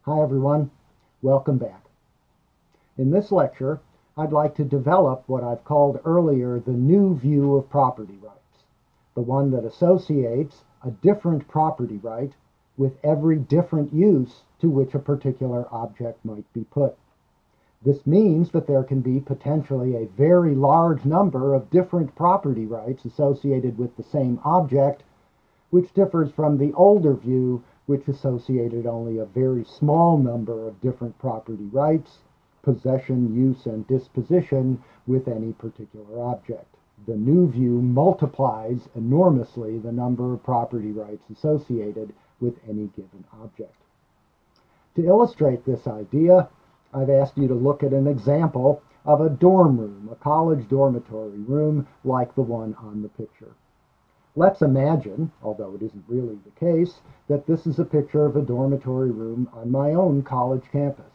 Hi everyone, welcome back. In this lecture, I'd like to develop what I've called earlier the new view of property rights, the one that associates a different property right with every different use to which a particular object might be put. This means that there can be potentially a very large number of different property rights associated with the same object, which differs from the older view, which associated only a very small number of different property rights, possession, use, and disposition with any particular object. The new view multiplies enormously the number of property rights associated with any given object. To illustrate this idea, I've asked you to look at an example of a dorm room, a college dormitory room like the one on the picture. Let's imagine, although it isn't really the case, that this is a picture of a dormitory room on my own college campus.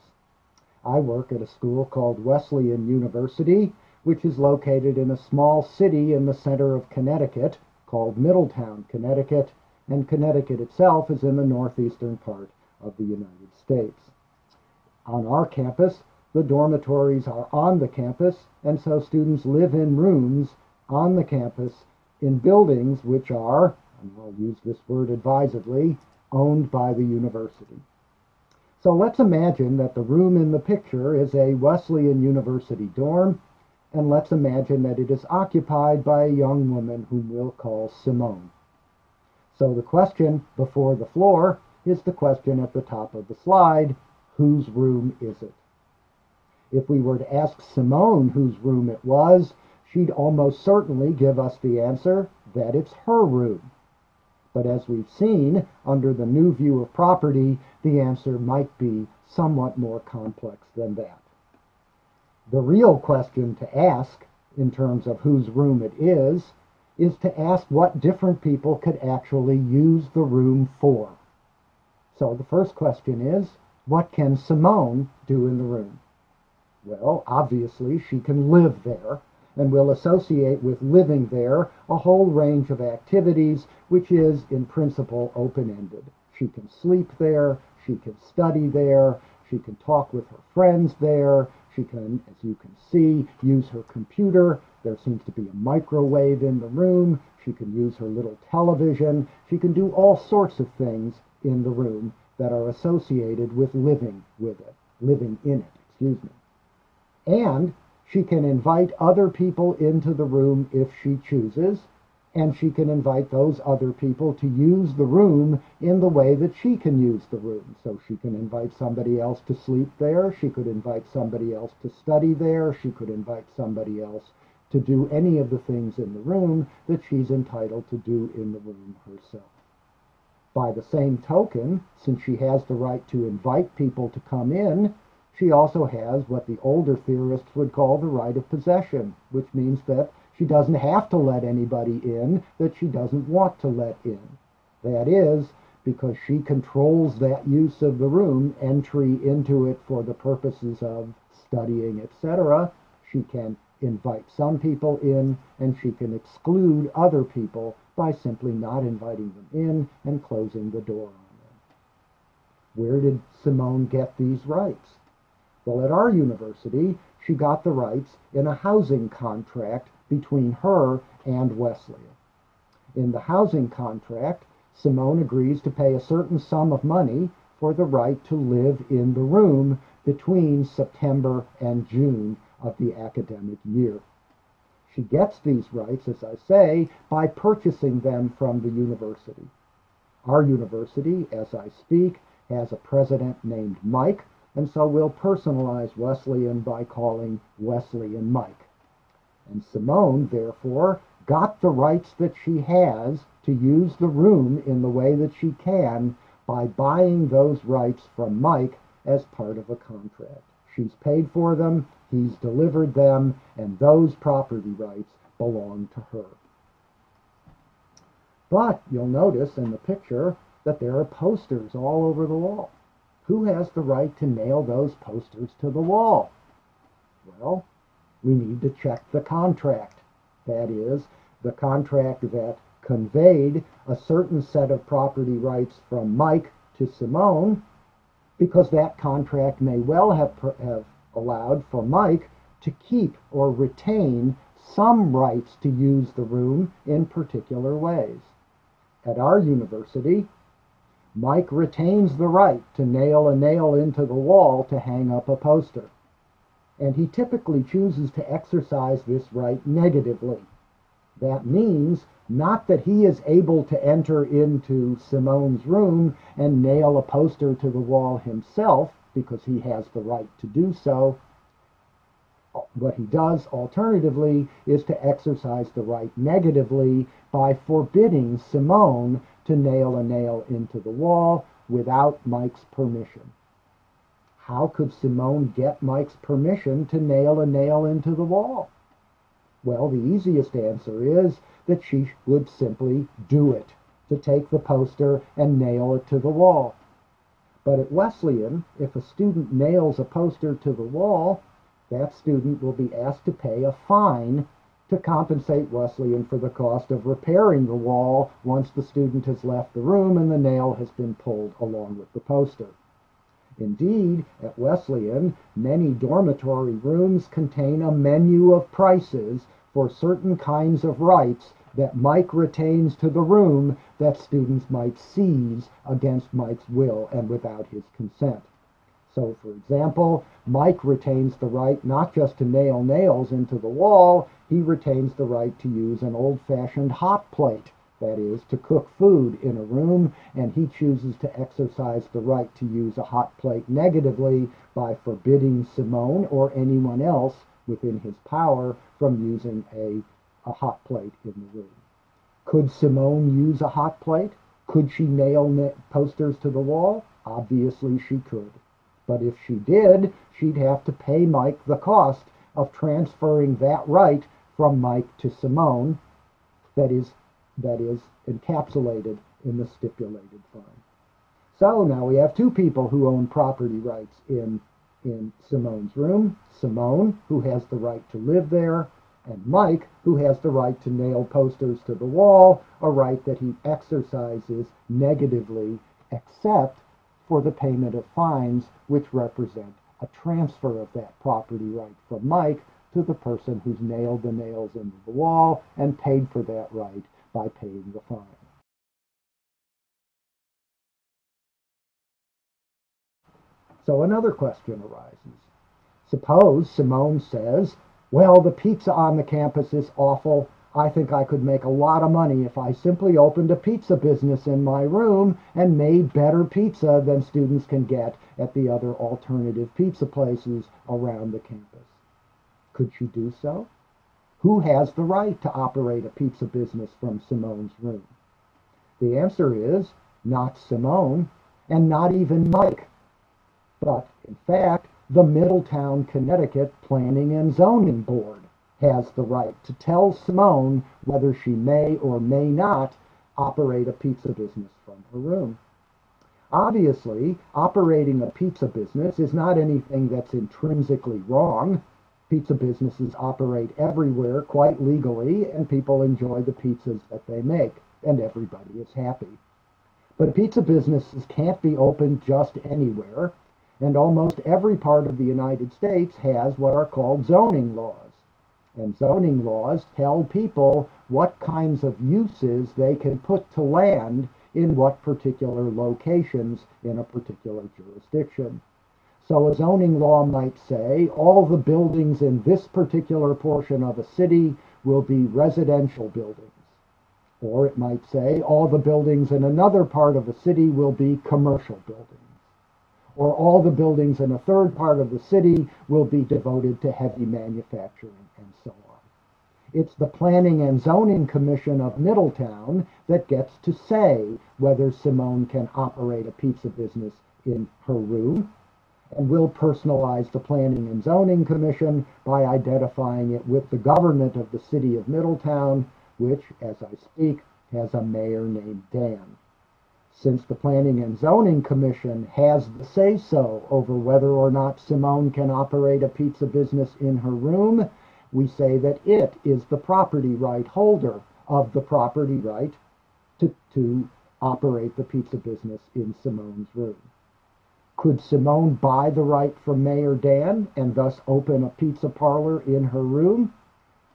I work at a school called Wesleyan University, which is located in a small city in the center of Connecticut called Middletown, Connecticut, and Connecticut itself is in the northeastern part of the United States. On our campus, the dormitories are on the campus, and so students live in rooms on the campus in buildings which are, and I'll use this word advisedly, owned by the university. So let's imagine that the room in the picture is a Wesleyan University dorm, and let's imagine that it is occupied by a young woman whom we'll call Simone. So the question before the floor is the question at the top of the slide: whose room is it? If we were to ask Simone whose room it was, she'd almost certainly give us the answer that it's her room. But as we've seen, under the new view of property, the answer might be somewhat more complex than that. The real question to ask, in terms of whose room it is to ask what different people could actually use the room for. So the first question is, what can Simone do in the room? Well, obviously she can live there, and we'll associate with living there a whole range of activities which is in principle open-ended. She can sleep there, she can study there, she can talk with her friends there, she can, as you can see, use her computer. There seems to be a microwave in the room. She can use her little television. She can do all sorts of things in the room that are associated with living in it, excuse me. And she can invite other people into the room if she chooses, and she can invite those other people to use the room in the way that she can use the room. So she can invite somebody else to sleep there, she could invite somebody else to study there, she could invite somebody else to do any of the things in the room that she's entitled to do in the room herself. By the same token, since she has the right to invite people to come in, she also has what the older theorists would call the right of possession, which means that she doesn't have to let anybody in that she doesn't want to let in. That is, because she controls that use of the room, entry into it for the purposes of studying, etc., she can invite some people in, and she can exclude other people by simply not inviting them in and closing the door on them. Where did Simone get these rights? Well, at our university, she got the rights in a housing contract between her and Wesleyan. In the housing contract, Simone agrees to pay a certain sum of money for the right to live in the room between September and June of the academic year. She gets these rights, as I say, by purchasing them from the university. Our university, as I speak, has a president named Mike, and so we'll personalize Wesleyan by calling Wesleyan Mike. And Simone, therefore, got the rights that she has to use the room in the way that she can by buying those rights from Mike as part of a contract. She's paid for them, he's delivered them, and those property rights belong to her. But you'll notice in the picture that there are posters all over the wall. Who has the right to nail those posters to the wall? Well, we need to check the contract. That is, the contract that conveyed a certain set of property rights from Mike to Simone because that contract may well have allowed for Mike to keep or retain some rights to use the room in particular ways. At our university, Mike retains the right to nail a nail into the wall to hang up a poster, and he typically chooses to exercise this right negatively. That means not that he is able to enter into Simone's room and nail a poster to the wall himself, because he has the right to do so. What he does alternatively is to exercise the right negatively by forbidding Simone to nail a nail into the wall without Mike's permission. How could Simone get Mike's permission to nail a nail into the wall? Well, the easiest answer is that she would simply do it, to take the poster and nail it to the wall. But at Wesleyan, if a student nails a poster to the wall, that student will be asked to pay a fine to compensate Wesleyan for the cost of repairing the wall once the student has left the room and the nail has been pulled along with the poster. Indeed, at Wesleyan, many dormitory rooms contain a menu of prices for certain kinds of rights that Mike retains to the room that students might seize against Mike's will and without his consent. So, for example, Mike retains the right not just to nail nails into the wall, he retains the right to use an old-fashioned hot plate, that is, to cook food in a room, and he chooses to exercise the right to use a hot plate negatively by forbidding Simone or anyone else within his power from using a hot plate in the room. Could Simone use a hot plate? Could she nail posters to the wall? Obviously she could. But if she did, she'd have to pay Mike the cost of transferring that right from Mike to Simone, that is encapsulated in the stipulated fine. So now we have two people who own property rights in Simone's room. Simone, who has the right to live there, and Mike, who has the right to nail posters to the wall, a right that he exercises negatively, except for the payment of fines, which represent a transfer of that property right from Mike to the person who's nailed the nails into the wall and paid for that right by paying the fine. So another question arises. Suppose Simone says, well, the pizza on the campus is awful. I think I could make a lot of money if I simply opened a pizza business in my room and made better pizza than students can get at the other alternative pizza places around the campus. Could she do so? Who has the right to operate a pizza business from Simone's room? The answer is not Simone and not even Mike, but in fact, the Middletown, Connecticut Planning and Zoning Board has the right to tell Simone whether she may or may not operate a pizza business from her room. Obviously, operating a pizza business is not anything that's intrinsically wrong. Pizza businesses operate everywhere quite legally, and people enjoy the pizzas that they make, and everybody is happy. But pizza businesses can't be opened just anywhere, and almost every part of the United States has what are called zoning laws. And zoning laws tell people what kinds of uses they can put to land in what particular locations in a particular jurisdiction. So a zoning law might say all the buildings in this particular portion of a city will be residential buildings. Or it might say all the buildings in another part of a city will be commercial buildings. Or all the buildings in a third part of the city will be devoted to heavy manufacturing, and so on. It's the Planning and Zoning Commission of Middletown that gets to say whether Simone can operate a pizza business in her room, and will personalize the Planning and Zoning Commission by identifying it with the government of the city of Middletown, which, as I speak, has a mayor named Dan. Since the Planning and Zoning Commission has the say-so over whether or not Simone can operate a pizza business in her room, we say that it is the property right holder of the property right to operate the pizza business in Simone's room. Could Simone buy the right from Mayor Dan and thus open a pizza parlor in her room?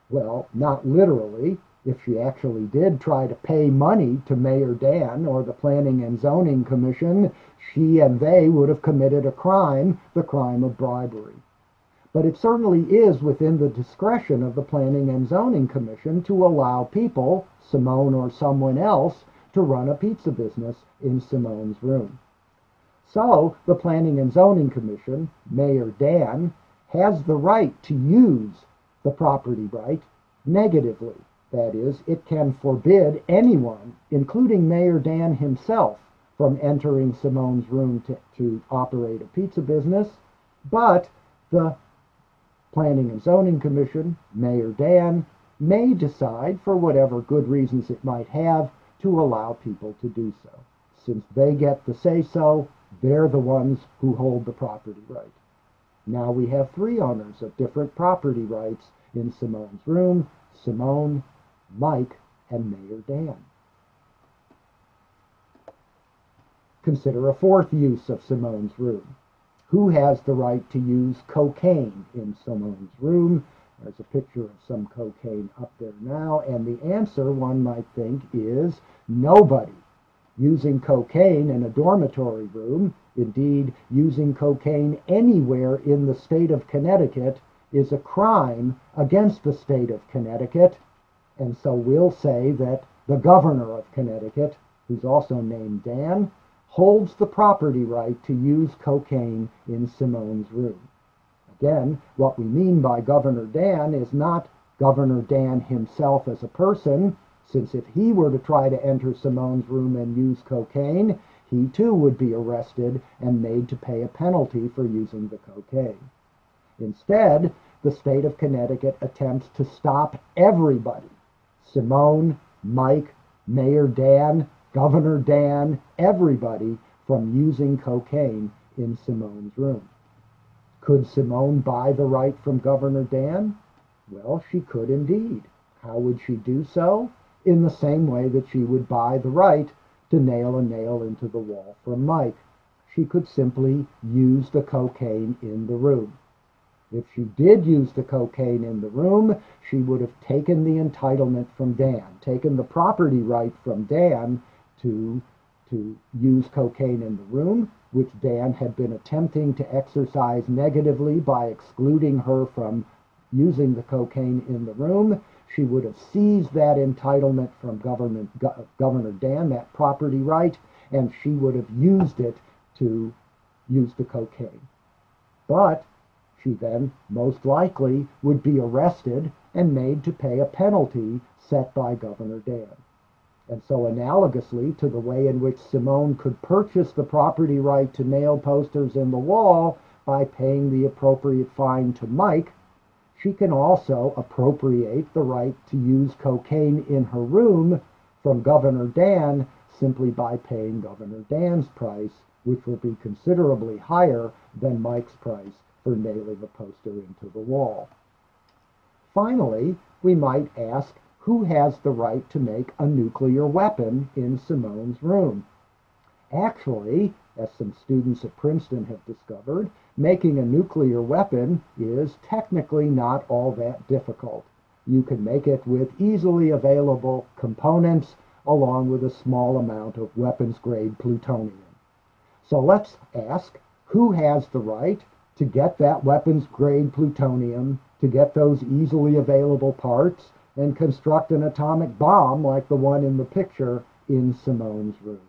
Well, not literally. If she actually did try to pay money to Mayor Dan or the Planning and Zoning Commission, she and they would have committed a crime, the crime of bribery. But it certainly is within the discretion of the Planning and Zoning Commission to allow people, Simone or someone else, to run a pizza business in Simone's room. So the Planning and Zoning Commission, Mayor Dan, has the right to use the property right negatively. That is, it can forbid anyone, including Mayor Dan himself, from entering Simone's room to operate a pizza business, but the Planning and Zoning Commission, Mayor Dan, may decide, for whatever good reasons it might have, to allow people to do so. Since they get the say-so, they're the ones who hold the property right. Now we have three owners of different property rights in Simone's room: Simone, Mike, and Mayor Dan. Consider a fourth use of Simone's room. Who has the right to use cocaine in Simone's room? There's a picture of some cocaine up there now, and the answer, one might think, is nobody. Using cocaine in a dormitory room, indeed using cocaine anywhere in the state of Connecticut, is a crime against the state of Connecticut, and so we'll say that the governor of Connecticut, who's also named Dan, holds the property right to use cocaine in Simone's room. Again, what we mean by Governor Dan is not Governor Dan himself as a person, since if he were to try to enter Simone's room and use cocaine, he too would be arrested and made to pay a penalty for using the cocaine. Instead, the state of Connecticut attempts to stop everybody, Simone, Mike, Mayor Dan, Governor Dan, everybody, from using cocaine in Simone's room. Could Simone buy the right from Governor Dan? Well, she could indeed. How would she do so? In the same way that she would buy the right to nail a nail into the wall from Mike. She could simply use the cocaine in the room. If she did use the cocaine in the room, she would have taken the entitlement from Dan, taken the property right from Dan to use cocaine in the room, which Dan had been attempting to exercise negatively by excluding her from using the cocaine in the room. She would have seized that entitlement from Governor Dan, that property right, and she would have used it to use the cocaine. But she then most likely would be arrested and made to pay a penalty set by Governor Dan. And so analogously to the way in which Simone could purchase the property right to nail posters in the wall by paying the appropriate fine to Mike, she can also appropriate the right to use cocaine in her room from Governor Dan simply by paying Governor Dan's price, which will be considerably higher than Mike's price for nailing a poster into the wall. Finally, we might ask, who has the right to make a nuclear weapon in Simone's room? Actually, as some students at Princeton have discovered, making a nuclear weapon is technically not all that difficult. You can make it with easily available components along with a small amount of weapons-grade plutonium. So let's ask, who has the right to get that weapons-grade plutonium, to get those easily available parts, and construct an atomic bomb like the one in the picture in Simone's room?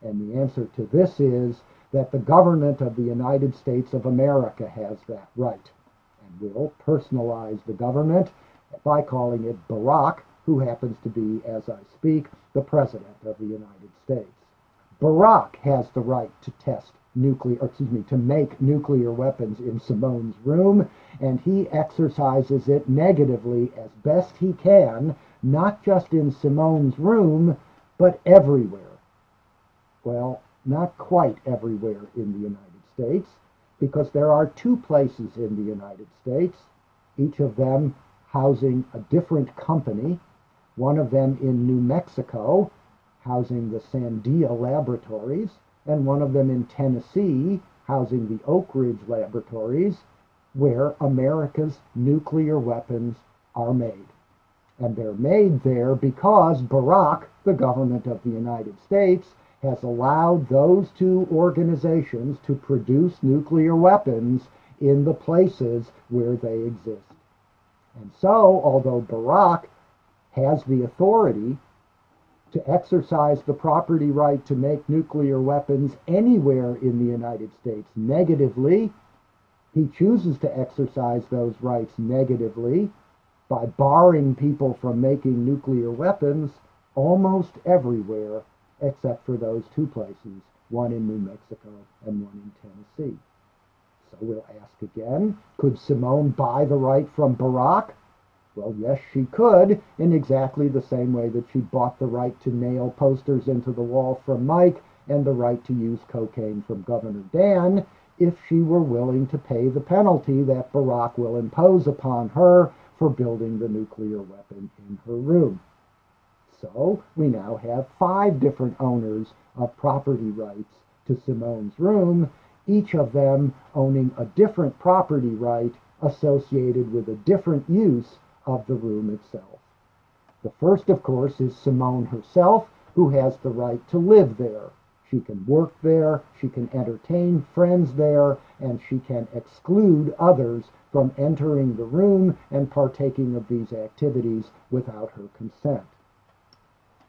And the answer to this is that the government of the United States of America has that right. And we'll personalize the government by calling it Barack, who happens to be, as I speak, the President of the United States. Barack has the right to to make nuclear weapons in Simone's room, and he exercises it negatively as best he can, not just in Simone's room, but everywhere. Well, not quite everywhere in the United States, because there are two places in the United States, each of them housing a different company, one of them in New Mexico, housing the Sandia Laboratories, and one of them in Tennessee, housing the Oak Ridge Laboratories, where America's nuclear weapons are made. And they're made there because Barack, the government of the United States, has allowed those two organizations to produce nuclear weapons in the places where they exist. And so, although Barack has the authority to exercise the property right to make nuclear weapons anywhere in the United States negatively, he chooses to exercise those rights negatively by barring people from making nuclear weapons almost everywhere except for those two places, one in New Mexico and one in Tennessee. So we'll ask again, could Simone buy the right from Barack? Well, yes, she could, in exactly the same way that she bought the right to nail posters into the wall from Mike and the right to use cocaine from Governor Dan, if she were willing to pay the penalty that Barack will impose upon her for building the nuclear weapon in her room. So we now have 5 different owners of property rights to Simone's room, each of them owning a different property right associated with a different use of the room itself. The first, of course, is Simone herself, who has the right to live there. She can work there, she can entertain friends there, and she can exclude others from entering the room and partaking of these activities without her consent.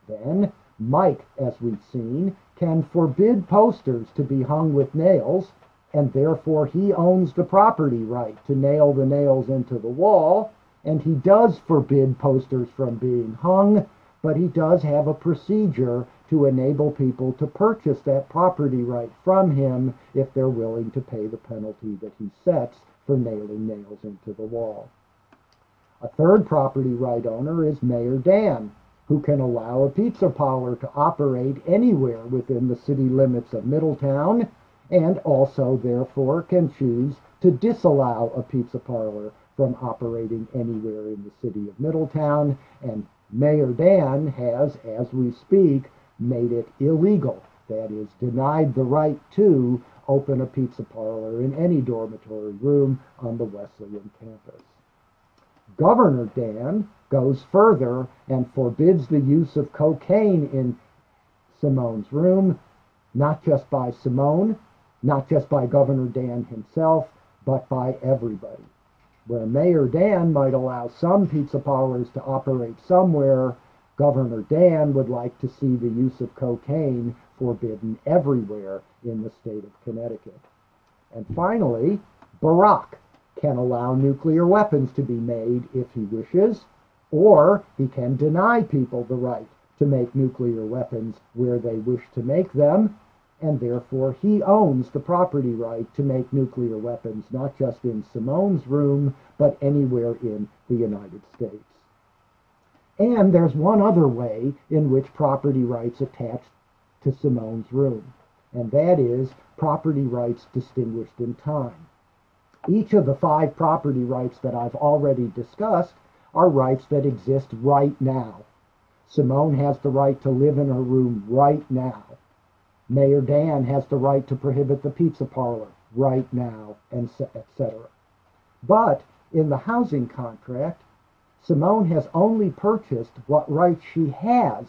Then, Mike, as we've seen, can forbid posters to be hung with nails, and therefore he owns the property right to nail the nails into the wall, and he does forbid posters from being hung, but he does have a procedure to enable people to purchase that property right from him if they're willing to pay the penalty that he sets for nailing nails into the wall. A third property right owner is Mayor Dan, who can allow a pizza parlor to operate anywhere within the city limits of Middletown, and also, therefore, can choose to disallow a pizza parlor from operating anywhere in the city of Middletown, and Mayor Dan has, as we speak, made it illegal. That is, denied the right to open a pizza parlor in any dormitory room on the Wesleyan campus. Governor Dan goes further and forbids the use of cocaine in Simone's room, not just by Simone, not just by Governor Dan himself, but by everybody. Where Mayor Dan might allow some pizza parlors to operate somewhere, Governor Dan would like to see the use of cocaine forbidden everywhere in the state of Connecticut. And finally, Barack can allow nuclear weapons to be made if he wishes, or he can deny people the right to make nuclear weapons where they wish to make them, and therefore he owns the property right to make nuclear weapons not just in Simone's room, but anywhere in the United States. And there's one other way in which property rights attach to Simone's room, and that is property rights distinguished in time. Each of the 5 property rights that I've already discussed are rights that exist right now. Simone has the right to live in her room right now. Mayor Dan has the right to prohibit the pizza parlor right now, and etc. But in the housing contract, Simone has only purchased what rights she has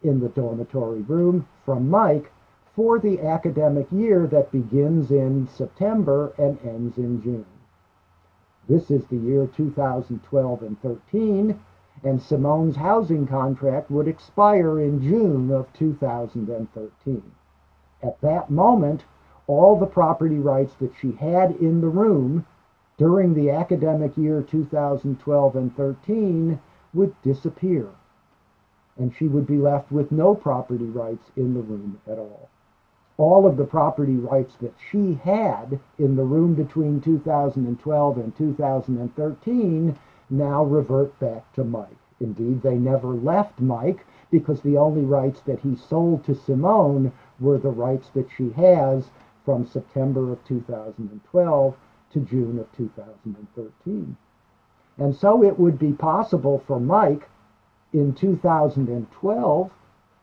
in the dormitory room from Mike for the academic year that begins in September and ends in June. This is the year 2012 and 13, and Simone's housing contract would expire in June of 2013. At that moment, all the property rights that she had in the room during the academic year 2012 and 13 would disappear, and she would be left with no property rights in the room at all. All of the property rights that she had in the room between 2012 and 2013 now revert back to Mike. Indeed, they never left Mike, because the only rights that he sold to Simone were the rights that she has from September of 2012 to June of 2013. And so it would be possible for Mike in 2012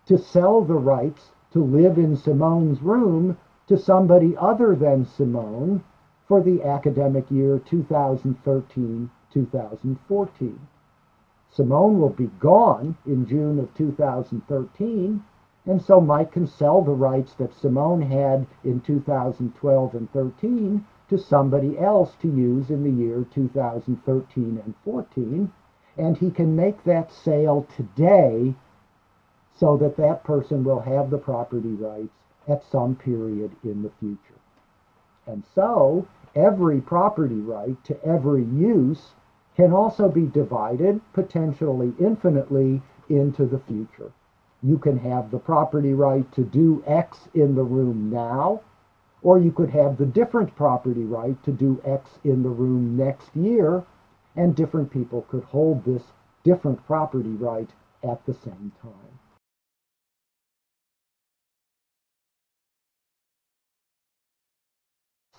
to sell the rights to live in Simone's room to somebody other than Simone for the academic year 2013-2014. Simone will be gone in June of 2013, and so Mike can sell the rights that Simone had in 2012 and 13 to somebody else to use in the year 2013 and 14, and he can make that sale today so that that person will have the property rights at some period in the future. And so every property right to every use can also be divided, potentially infinitely, into the future. You can have the property right to do X in the room now, or you could have the different property right to do X in the room next year, and different people could hold this different property right at the same time.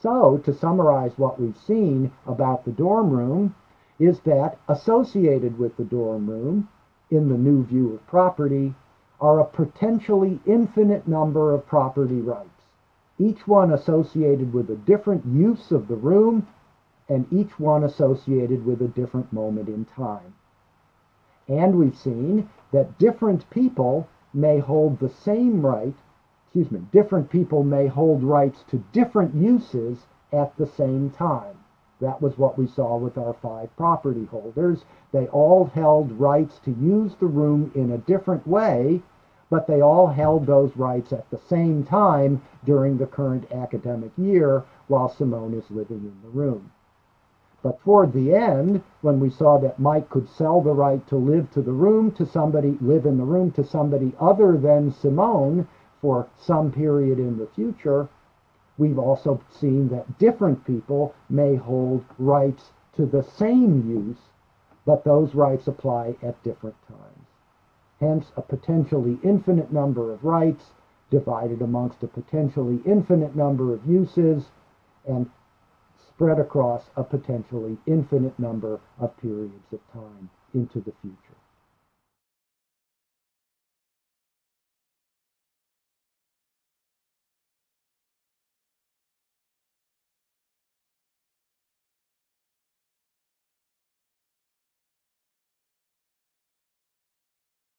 So, to summarize what we've seen about the dorm room, is that associated with the dorm room, in the new view of property, are a potentially infinite number of property rights, each one associated with a different use of the room, and each one associated with a different moment in time. And we've seen that different people may hold the same right, different people may hold rights to different uses at the same time. That was what we saw with our 5 property holders. They all held rights to use the room in a different way, but they all held those rights at the same time during the current academic year while Simone is living in the room. But toward the end, when we saw that Mike could sell the right to live in the room to somebody other than Simone for some period in the future, we've also seen that different people may hold rights to the same use, but those rights apply at different times. Hence, a potentially infinite number of rights divided amongst a potentially infinite number of uses and spread across a potentially infinite number of periods of time into the future.